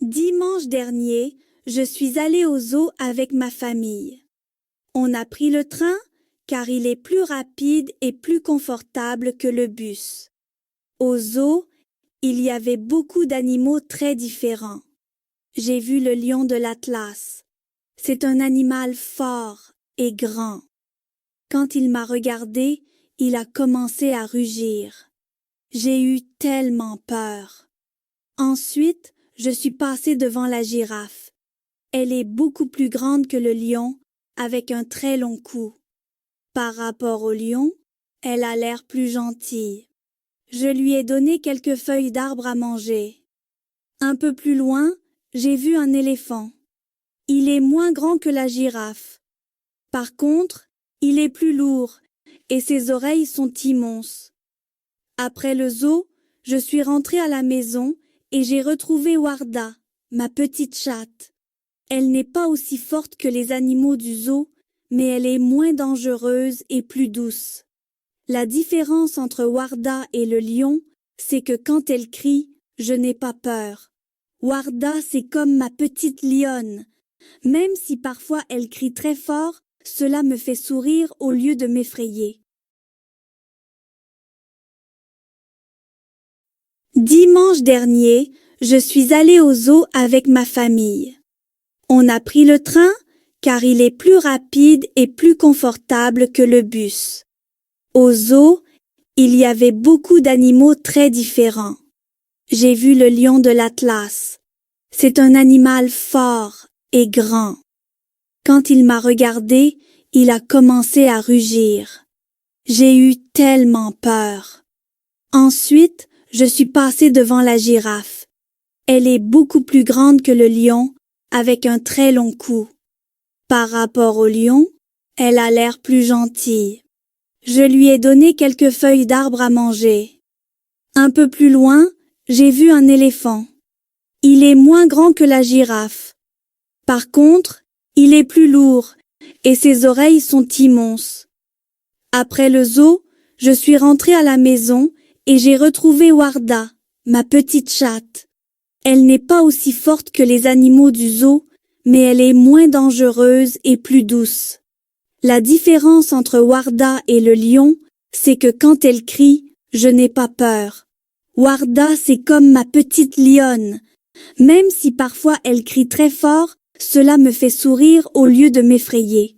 Dimanche dernier, je suis allée au zoo avec ma famille. On a pris le train car il est plus rapide et plus confortable que le bus. Au zoo, il y avait beaucoup d'animaux très différents. J'ai vu le lion de l'Atlas. C'est un animal fort et grand. Quand il m'a regardé, il a commencé à rugir. J'ai eu tellement peur. Ensuite, je suis passée devant la girafe. Elle est beaucoup plus grande que le lion, avec un très long cou. Par rapport au lion, elle a l'air plus gentille. Je lui ai donné quelques feuilles d'arbre à manger. Un peu plus loin, j'ai vu un éléphant. Il est moins grand que la girafe. Par contre, il est plus lourd et ses oreilles sont immenses. Après le zoo, je suis rentrée à la maison et j'ai retrouvé Warda, ma petite chatte. Elle n'est pas aussi forte que les animaux du zoo, mais elle est moins dangereuse et plus douce. La différence entre Warda et le lion, c'est que quand elle crie, je n'ai pas peur. Warda, c'est comme ma petite lionne. Même si parfois elle crie très fort, cela me fait sourire au lieu de m'effrayer. Dimanche dernier, je suis allée au zoo avec ma famille. On a pris le train car il est plus rapide et plus confortable que le bus. Au zoo, il y avait beaucoup d'animaux très différents. J'ai vu le lion de l'Atlas. C'est un animal fort et grand. Quand il m'a regardé, il a commencé à rugir. J'ai eu tellement peur. Ensuite, je suis passée devant la girafe. Elle est beaucoup plus grande que le lion, avec un très long cou. Par rapport au lion, elle a l'air plus gentille. Je lui ai donné quelques feuilles d'arbre à manger. Un peu plus loin, j'ai vu un éléphant. Il est moins grand que la girafe. Par contre, il est plus lourd et ses oreilles sont immenses. Après le zoo, je suis rentrée à la maison et j'ai retrouvé Warda, ma petite chatte. Elle n'est pas aussi forte que les animaux du zoo, mais elle est moins dangereuse et plus douce. La différence entre Warda et le lion, c'est que quand elle crie, je n'ai pas peur. Warda, c'est comme ma petite lionne. Même si parfois elle crie très fort, cela me fait sourire au lieu de m'effrayer.